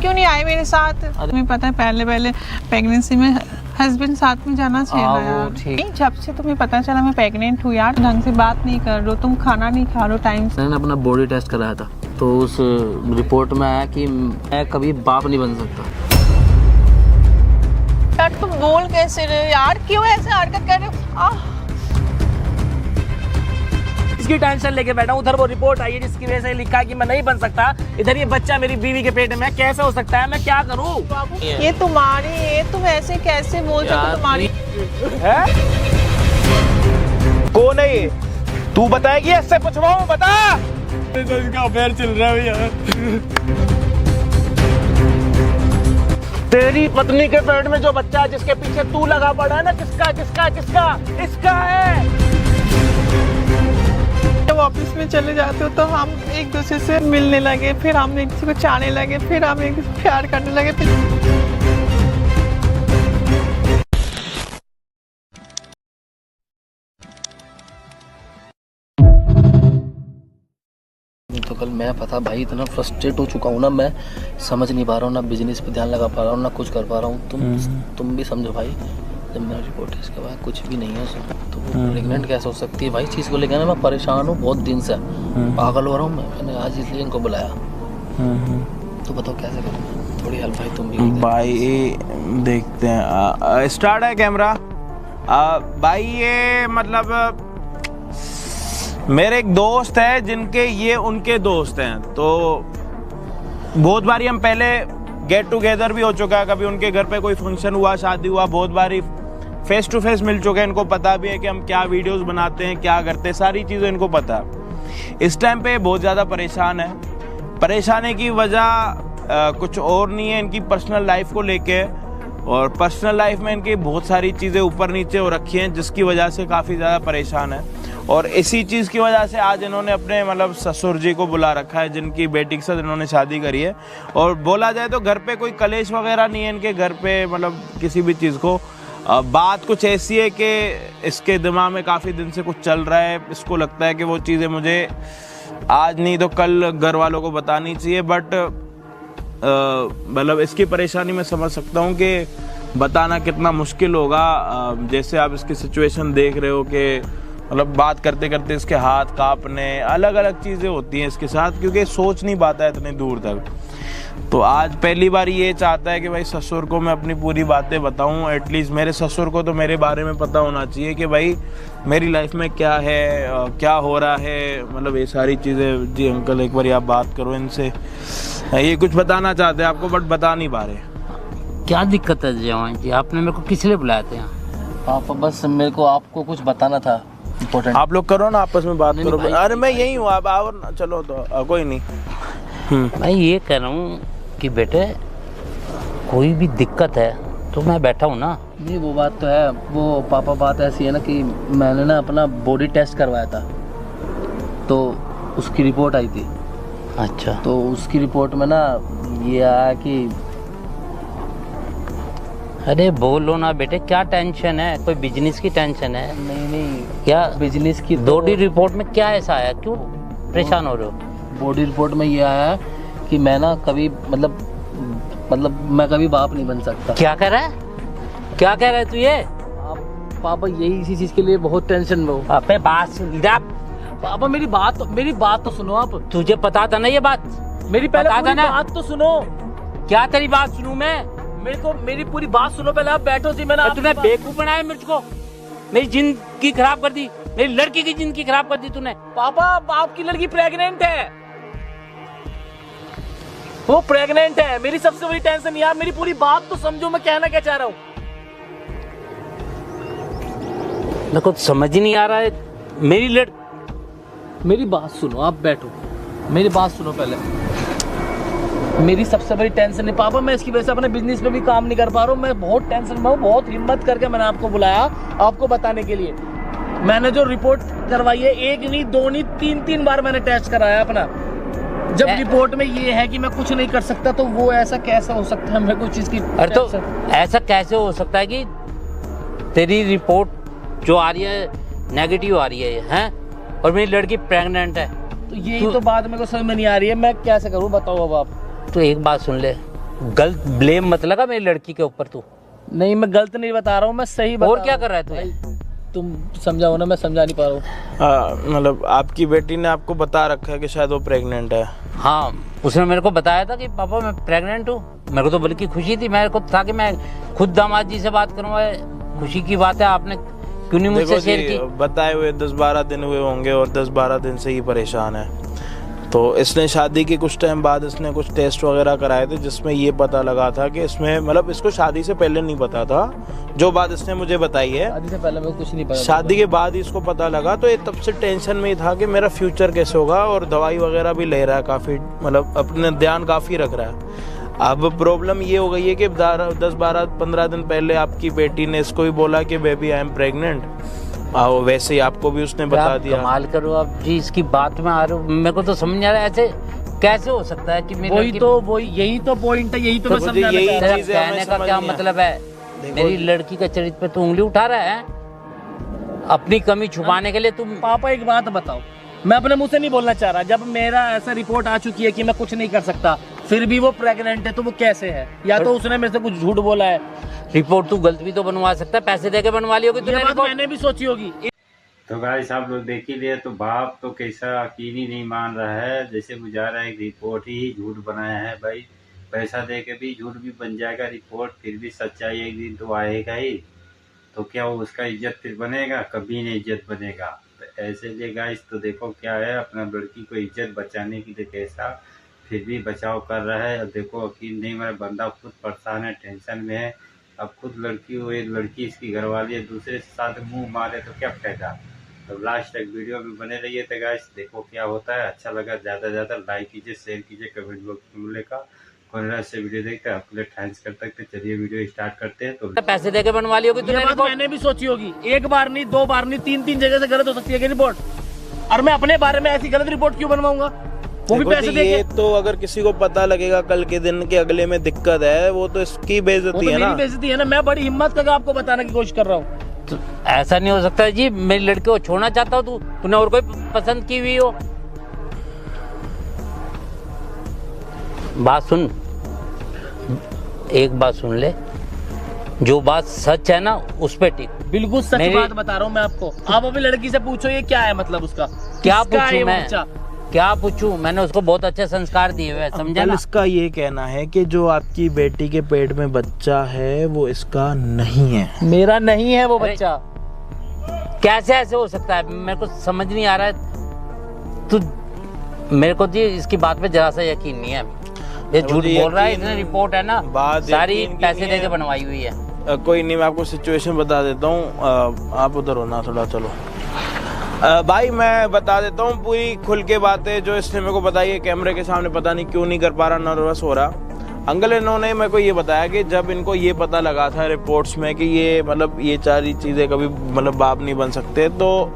क्यों नहीं आए मेरे साथ? तुम्हें पता है पहले प्रेगनेंसी में हस्बैंड साथ में जाना चाहिए ना यार। नहीं, जब से तुम्हें पता चला मैं प्रेग्नेंट हूँ यार, ढंग से बात नहीं कर रहे हो, तुम खाना नहीं खा रहे हो टाइम से। मैंने अपना बॉडी टेस्ट कराया था तो उस रिपोर्ट में आया कि मैं कभी बाप नहीं बन सकता। यार तुम बोल कैसे रहे हो यार, क्यों ऐसे हरकत कर रहे हो? इसकी टेंशन लेके बैठा हूँ, उधर वो रिपोर्ट आई है जिसकी वजह से लिखा कि मैं नहीं बन सकता, इधर ये बच्चा मेरी बीवी के पेट में कैसे हो सकता है, मैं क्या करूँ? ये तुम्हारी है, तुम ऐसे कैसे बोल सकते हो? तुम्हारी है? कौन है ये? तू बताएगी? ऐसे पूछ रहा हूँ, बता। इसका अफेयर चल रहा है भैया। तेरी पत्नी के पेट में जो बच्चा है जिसके पीछे तू लगा पड़ा है ना, किसका किसका किसका? इसका है। जब ऑफिस में चले जाते हो तो हम एक दूसरे से मिलने लगे, फिर हम एक दूसरे को चाहने लगे, फिर हम एक दूसरे को प्यार करने लगे। तो कल मैं पता भाई इतना फ्रस्ट्रेट हो चुका हूँ ना, मैं समझ नहीं पा रहा हूँ ना, बिजनेस पे ध्यान लगा पा रहा हूँ ना, कुछ कर पा रहा हूँ। तुम भी समझो भाई, जब मेरा रिपोर्ट है इसके बाद कुछ भी नहीं है तो प्रेग्नेंट कैसे हो सकती है भाई? चीज़ को लेकर ना मैं परेशान हूँ बहुत दिन से, पागल हो रहा हूँ मैंने आज इसलिए इनको बुलाया। तो बताओ कैसे करूँ, थोड़ी हेल्प भाई तुम भी। भाई देखते हैं, स्टार्ट है कैमरा। भाई ये मतलब मेरे एक दोस्त है जिनके ये उनके दोस्त हैं, तो बहुत बारी हम पहले गेट टुगेदर भी हो चुका है, कभी उनके घर पे कोई फंक्शन हुआ, शादी हुआ, बहुत बारी फेस टू फेस मिल चुके हैं। इनको पता भी है कि हम क्या वीडियोस बनाते हैं, क्या करते हैं, सारी चीज़ें इनको पता है। इस टाइम पे बहुत ज़्यादा परेशान है। परेशानी की वजह कुछ और नहीं है, इनकी पर्सनल लाइफ को लेके, और पर्सनल लाइफ में इनकी बहुत सारी चीज़ें ऊपर नीचे हो रखी हैं जिसकी वजह से काफ़ी ज़्यादा परेशान है। और इसी चीज़ की वजह से आज इन्होंने अपने मतलब ससुर जी को बुला रखा है, जिनकी बेटी के साथ इन्होंने शादी करी है। और बोला जाए तो घर पे कोई कलेश वगैरह नहीं है इनके घर पे, मतलब किसी भी चीज़ को। बात कुछ ऐसी है कि इसके दिमाग में काफ़ी दिन से कुछ चल रहा है, इसको लगता है कि वो चीज़ें मुझे आज नहीं तो कल घर वालों को बतानी चाहिए, बट मतलब इसकी परेशानी मैं समझ सकता हूँ कि बताना कितना मुश्किल होगा। जैसे आप इसकी सिचुएशन देख रहे हो कि मतलब बात करते करते इसके हाथ कांपने, अलग अलग चीज़ें होती हैं इसके साथ, क्योंकि सोच नहीं पाता है इतनी दूर तक। तो आज पहली बार ये चाहता है कि भाई ससुर को मैं अपनी पूरी बातें बताऊं। एटलीस्ट मेरे ससुर को तो मेरे बारे में पता होना चाहिए कि भाई मेरी लाइफ में क्या है, क्या हो रहा है, मतलब ये सारी चीज़ें। जी अंकल एक बार आप बात करो इनसे, ये कुछ बताना चाहते हैं आपको बट बता नहीं पा रहे। क्या दिक्कत है जवान जी, आपने मेरे को किस लिए बुलाया था यहाँ? पापा बस मेरे को आपको कुछ बताना था इम्पोर्टेंट। आप लोग करो ना आपस में बात करो। अरे मैं यही हूँ, आप आओ ना, चलो तो कोई नहीं। मैं ये कह रहा हूँ कि बेटे कोई भी दिक्कत है तो मैं बैठा हूँ ना। नहीं वो बात तो है, वो पापा बात ऐसी है ना कि मैंने ना अपना बॉडी टेस्ट करवाया था तो उसकी रिपोर्ट आई थी। अच्छा। तो उसकी रिपोर्ट में ना ये आया कि अरे बोलो ना बेटे, क्या टेंशन है? कोई बिजनेस की टेंशन है? नहीं क्या बिजनेस की बॉडी रिपोर्ट में क्या ऐसा आया, क्यों परेशान हो रहे हो? बॉडी रिपोर्ट में ये आया कि मैं ना कभी मतलब मैं कभी बाप नहीं बन सकता। क्या कह रहा है, क्या कह रहा है तू ये? पापा यही इसी चीज के लिए बहुत टेंशन में हो। अबे बात सुन इधर। पापा मेरी बात तो सुनो आप। तुझे पता था ना ये बात? मेरी पहले पता था ना? बात तो सुनो। क्या तेरी बात सुनूं मैं? मेरी पूरी बात सुनो पहले, आप बैठो जी। मैंने तूने बेवकूफ बनाया मुझको, मेरी जिंदगी खराब कर दी, मेरी लड़की की जिंदगी खराब कर दी तूने। पापा आपकी लड़की प्रेग्नेंट है, वो प्रेग्नेंट है। मेरी सबसे बड़ी टेंशन यार, मेरी पूरी बात तो समझो, मैं कहना क्या चाह रहा हूँ। मेरे को समझ ही नहीं आ रहा है। मेरी बात सुनो, आप बैठो, मेरी बात सुनो पहले। मेरी सबसे बड़ी टेंशन है पापा, मैं इसकी वजह से अपने बिजनेस पे भी काम नहीं कर पा रहा हूँ। मैं बहुत टेंशन में हूँ, बहुत हिम्मत करके मैंने आपको बुलाया आपको बताने के लिए। मैंने जो रिपोर्ट करवाई है, एक नहीं दो नहीं तीन बार मैंने टेस्ट कराया अपना। जब रिपोर्ट में ये है कि मैं कुछ नहीं कर सकता, तो वो ऐसा कैसा हो सकता है? मैं कोई चीज की अरे तो ऐसा कैसे हो सकता है कि तेरी रिपोर्ट जो आ रही है नेगेटिव आ रही है हैं, और मेरी लड़की प्रेग्नेंट है? तो यही तो बात मेरे को समझ में नहीं आ रही है, मैं कैसे करूँ बताओ अब आप। तो एक बात सुन ले, गलत ब्लेम मत लगा मेरी लड़की के ऊपर तू। नहीं मैं गलत नहीं बता रहा हूँ, मैं सही बता और क्या कर रहा है तू? भाई तुम समझाओ ना, मैं समझा नहीं पा रहा हूँ। मतलब आपकी बेटी ने आपको बता रखा है कि शायद वो प्रेग्नेंट है? हाँ, उसने मेरे को बताया था कि पापा मैं प्रेग्नेंट हूँ। मेरे को तो बल्कि खुशी थी, मेरे को था कि मैं खुद दामाद जी से बात करूँगा। खुशी की बात है, आपने क्यों नहीं मुझसे शेयर की? बताए हुए 10-12 दिन हुए होंगे और 10-12 दिन से ही परेशान है। तो इसने शादी के कुछ टाइम बाद इसने कुछ टेस्ट वगैरह कराए थे जिसमें ये पता लगा था कि इसमें, मतलब इसको शादी से पहले नहीं पता था, जो बात इसने मुझे बताई है। शादी से पहले मेरे को कुछ नहीं पता, शादी के बाद ही इसको पता लगा। तो ये तब से टेंशन में ही था कि मेरा फ्यूचर कैसे होगा, और दवाई वगैरह भी ले रहा है काफ़ी, मतलब अपने ध्यान काफ़ी रख रहा है। अब प्रॉब्लम ये हो गई है कि 10-12-15 दिन पहले आपकी बेटी ने इसको भी बोला कि बेबी आई एम प्रेग्नेंट, वैसे ही आपको भी उसने बता दिया। कमाल करो आप जी, इसकी बात में आ रहे हो। मेरे को तो समझ नहीं आ रहा है ऐसे कैसे हो सकता है कि मेरी यही तो पॉइंट है, यही तो मैं समझाना यही चाह रहा हूँ। चीज़ कहने का क्या मतलब है? मेरी लड़की का चरित्र पे तू उंगली उठा रहा है अपनी कमी छुपाने के लिए। तुम पापा एक बात बताओ, मैं अपने मुंह से नहीं बोलना चाह रहा, जब मेरा ऐसा रिपोर्ट आ चुकी है कि मैं कुछ नहीं कर सकता, फिर भी वो प्रेग्नेंट है, तो वो कैसे है? या तो उसने मेरे से कुछ झूठ बोला है। रिपोर्ट तू गलत भी तो बनवा सकता है, पैसे देके बनवा ली होगी तूने रिपोर्ट। मैंने भी सोची होगी। तो गाइस आप लोग देख ही लिए, तो बाप तो कैसा यकीन ही नहीं मान रहा है, जैसे बुझा रहा है रिपोर्ट ही झूठ बनाया है। भाई पैसा दे के भी झूठ भी बन जाएगा रिपोर्ट, फिर भी सच्चाई एक दिन तो आएगा ही। तो क्या वो उसका इज्जत फिर बनेगा? कभी नहीं इज्जत बनेगा। तो ऐसे लिए गाइस तो देखो क्या है, अपना लड़की को इज्जत बचाने के लिए कैसा फिर भी बचाव कर रहा है। अब देखो यकीन नहीं, मेरा बंदा खुद परेशान है, टेंशन में है। अब खुद लड़की हुई, लड़की इसकी घरवाली है, दूसरे के साथ मुंह मारे तो क्या फायदा। तो लास्ट तक वीडियो में बने रहिए। तो गाइस देखो क्या होता है। अच्छा लगा ज़्यादा से ज़्यादा लाइक कीजिए, शेयर कीजिए, कमेंट बॉक्स में मिलेगा। कौन से वीडियो देखते हैं आपके लिए थैंक्स करते हैं। चलिए वीडियो स्टार्ट करते हैं। तो पैसे देके बनवा ली होगी तूने रिपोर्ट। मैंने भी सोची होगी, एक बार नहीं, 2 बार नहीं, 3 जगह से गलत हो सकती है रिपोर्ट। और मैं अपने बारे में ऐसी गलत रिपोर्ट क्यों बनवाऊंगा? वो भी पैसे देके। ये तो अगर किसी को पता लगेगा कल के दिन के अगले में दिक्कत है, वो तो इसकी बेइज्जती है ना। मेरी बेइज्जती है ना। मैं बड़ी हिम्मत करके आपको बताने की कोशिश कर रहा हूँ। तो ऐसा नहीं हो सकता जी, मेरी लड़की को छोड़ना चाहता हो तूने और कोई पसंद की हुई हो? बात सुन, एक बात सुन ले, जो बात सच है ना उस पे टिक। बिल्कुल सच बात बता रहा हूँ मैं आपको। आप अभी लड़की से पूछो ये क्या है, मतलब उसका क्या पूछूं मैं? क्या पूछूं? मैंने उसको बहुत अच्छे संस्कार दिए हुए, समझा ना? इसका ये कहना है कि जो आपकी बेटी के पेट में बच्चा है वो इसका नहीं है। मेरा नहीं है वो बच्चा। कैसे ऐसे हो सकता है? मेरे को समझ नहीं आ रहा है। तू मेरे को जी इसकी बात पे जरा सा यकीन नहीं है। ये झूठ बोल रहा है। इसने रिपोर्ट है ना सारी पैसे देके बनवाई हुई है। कोई नहीं, मैं आपको सिचुएशन बता देता हूँ। आप उधर हो ना थोड़ा, चलो। भाई मैं बता देता हूँ पूरी खुल के बातें जो इसने मेरे को बताई है कैमरे के सामने। पता नहीं क्यों नहीं कर पा रहा, नर्वस हो रहा। अंकल इन्होंने मेरे को ये बताया कि जब इनको ये पता लगा था रिपोर्ट्स में कि ये मतलब ये सारी चीज़ें कभी मतलब बाप नहीं बन सकते, तो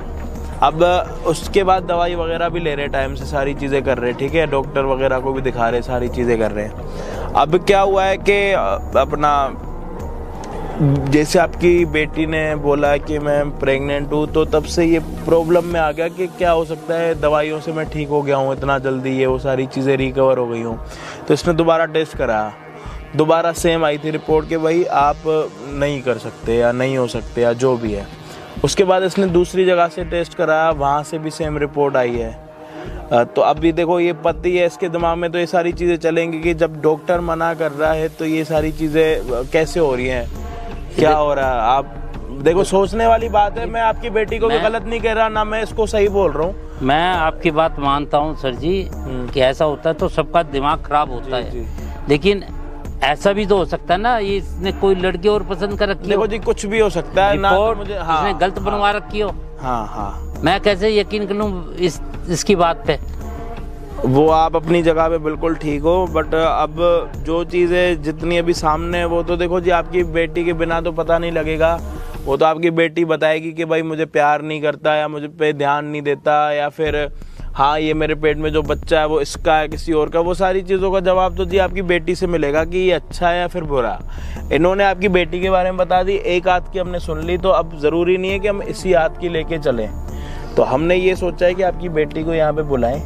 अब उसके बाद दवाई वगैरह भी ले रहे, टाइम से सारी चीज़ें कर रहे, ठीक है, डॉक्टर वगैरह को भी दिखा रहे, सारी चीज़ें कर रहे हैं। अब क्या हुआ है कि अपना जैसे आपकी बेटी ने बोला कि मैं प्रेग्नेंट हूँ, तो तब से ये प्रॉब्लम में आ गया कि क्या हो सकता है दवाइयों से मैं ठीक हो गया हूँ इतना जल्दी, ये वो सारी चीज़ें रिकवर हो गई हूँ। तो इसने दोबारा टेस्ट कराया, दोबारा सेम आई थी रिपोर्ट कि भाई आप नहीं कर सकते या नहीं हो सकते या जो भी है। उसके बाद इसने दूसरी जगह से टेस्ट कराया, वहाँ से भी सेम रिपोर्ट आई है। तो अभी देखो ये पति है इसके दिमाग में, तो ये सारी चीज़ें चलेंगी कि जब डॉक्टर मना कर रहा है तो ये सारी चीज़ें कैसे हो रही हैं, क्या हो रहा है। आप देखो सोचने वाली बात है। मैं आपकी बेटी को भी गलत नहीं कह रहा, ना मैं इसको सही बोल रहा हूँ। मैं आपकी बात मानता हूँ सर जी कि ऐसा होता है तो सबका दिमाग खराब होता है, लेकिन ऐसा भी तो हो सकता है ना ये इसने कोई लड़की और पसंद कर रखी हो। देखो जी कुछ भी हो सकता है ना, तो मुझे इसने गलत बनवा रखी हो। हाँ मैं कैसे यकीन कर लूँ इसकी बात पे? वो आप अपनी जगह पे बिल्कुल ठीक हो, बट अब जो चीज़ें जितनी अभी सामने है वो तो देखो जी आपकी बेटी के बिना तो पता नहीं लगेगा। वो तो आपकी बेटी बताएगी कि भाई मुझे प्यार नहीं करता या मुझे पे ध्यान नहीं देता, या फिर हाँ ये मेरे पेट में जो बच्चा है वो इसका है किसी और का। वो सारी चीज़ों का जवाब तो जी आपकी बेटी से मिलेगा कि ये अच्छा है या फिर बुरा। इन्होंने आपकी बेटी के बारे में बता दी, एक आध की हमने सुन ली, तो अब ज़रूरी नहीं है कि हम इसी आध की लेके चलें। तो हमने ये सोचा है कि आपकी बेटी को यहाँ पे बुलाएं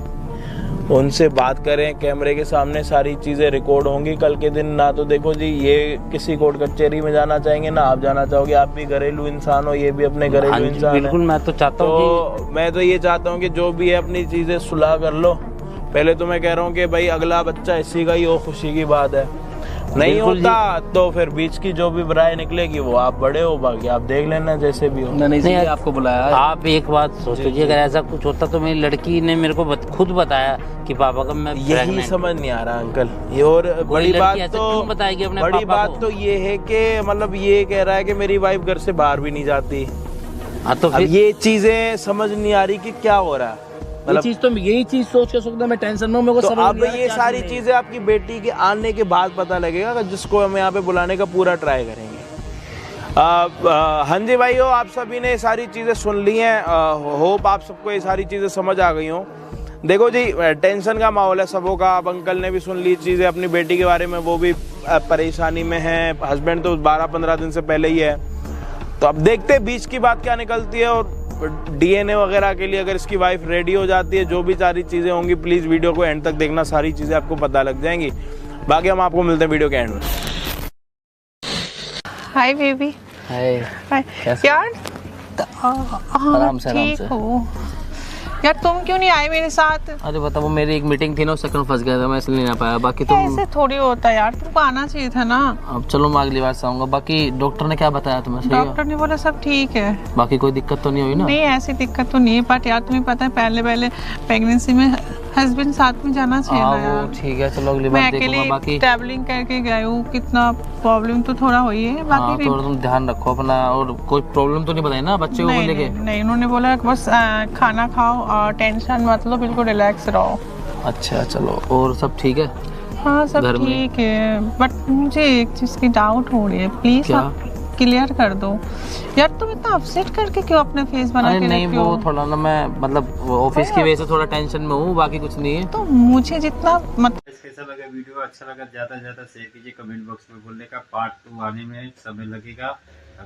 उनसे बात करें, कैमरे के सामने सारी चीज़ें रिकॉर्ड होंगी कल के दिन। ना तो देखो जी ये किसी कोर्ट कचहरी में जाना चाहेंगे, ना आप जाना चाहोगे। आप भी घरेलू इंसान हो, ये भी अपने घरेलू इंसान है। बिल्कुल, मैं तो चाहता हूँ तो मैं तो ये चाहता हूँ कि जो भी है अपनी चीज़ें सुलह कर लो। पहले तो मैं कह रहा हूँ कि भाई अगला बच्चा इसी का ही हो, खुशी की बात है। नहीं होता तो फिर बीच की जो भी बुराई निकलेगी वो आप बड़े हो, बाकी आप देख लेना जैसे भी हो। मैंने इसलिए आपको बुलाया है। आप एक बात सोचो जी, अगर ऐसा कुछ होता तो मेरी लड़की ने मेरे को खुद बताया कि पापा का मैं यही समझ नहीं आ रहा अंकल। ये और बड़ी बात तो बताएगी अपने बड़ी पापा बात को? तो ये है कि मतलब ये कह रहा है कि मेरी वाइफ घर से बाहर भी नहीं जाती। हाँ तो अब फिर ये चीजें समझ नहीं आ रही कि क्या हो रहा है। मतलब यही चीज सोच के सुखदा मैं टेंशन में हूं, मेरे को तो समझ अब नहीं आ रहा ये क्या सारी करना है। चीजें आपकी बेटी के आने के बाद पता लगेगा, जिसको हम यहाँ पे बुलाने का पूरा ट्राई करेंगे। हाँ जी भाइयों, आप सभी ने सारी चीजें सुन ली हैं। होप आप सबको ये सारी चीजें समझ आ गई हों। देखो जी टेंशन का माहौल है सबों का। अब अंकल ने भी सुन ली चीजें अपनी बेटी के बारे में, वो भी परेशानी में है। हस्बैंड तो 12-15 दिन से पहले ही है। तो अब देखते हैं बीच की बात क्या निकलती है। और डीएनए वगैरह के लिए अगर इसकी वाइफ रेडी हो जाती है, जो भी सारी चीज़ें होंगी, प्लीज़ वीडियो को एंड तक देखना, सारी चीज़ें आपको पता लग जाएंगी। बाकी हम आपको मिलते हैं वीडियो के एंड में। Hi baby. हाय। यार आराम से, आराम ठीक से। हो यार, तुम क्यों नहीं आए मेरे साथ? अरे बता, वो मेरी एक मीटिंग थी ना, उस चक्कर में फंस गया था, मैं इसलिए नहीं आ पाया। बाकी तुम ऐसे थोड़ी होता यार, तुमको आना चाहिए था ना। अब चलो मैं अगली बार से आऊंगा। बाकी डॉक्टर ने क्या बताया तुम्हें? सही हो? डॉक्टर ने बोला सब ठीक है। बाकी कोई दिक्कत तो नहीं हुई ना? नहीं ऐसी दिक्कत तो नहीं है, बट यार तुम्हें पता है पहले प्रेगनेंसी में हस्बैंड साथ में जाना चाहिए ना वो यार। ठीक है, चलो अगली मैं बार देखूंगा। अकेले बाकी ट्रैवलिंग करके गई हूँ, कितना प्रॉब्लम तो थोड़ा हुई है। हाँ, बाकी थोड़ा तुम ध्यान रखो अपना। और कोई प्रॉब्लम तो नहीं बताई ना बच्चे को नहीं, लेके? नहीं, उन्होंने बोला बस खाना खाओ और टेंशन मत लो, बिल्कुल रिलैक्स रहो। अच्छा चलो, और सब ठीक है? हाँ सब घर में? ठीक है, बट मुझे एक चीज़ की डाउट हो रही है, प्लीज क्या? आप क्लियर कर दो। यार तुम इतना अपसेट करके क्यों अपने फेस बना अरे के नहीं, रखे वो हो? थोड़ा ना मैं मतलब ऑफिस की वजह से थोड़ा टेंशन में हूँ, बाकी कुछ नहीं है। तो मुझे जितना कैसा लगा वीडियो? अच्छा लगा ज़्यादा से ज़्यादा शेयर कीजिए। कमेंट बॉक्स में बोलने का पार्ट 2 आने में समय लगेगा।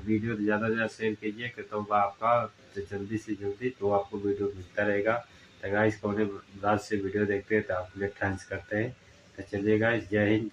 वीडियो ज़्यादा से ज़्यादा शेयर कीजिए तो आपका जल्दी से जल्दी तो आपको वीडियो मिलता रहेगा। तो गाइस कौन रात से वीडियो देखते हैं तो आपके लिए थैंक्स करते हैं। तो चलिए गाइस, जय हिंद।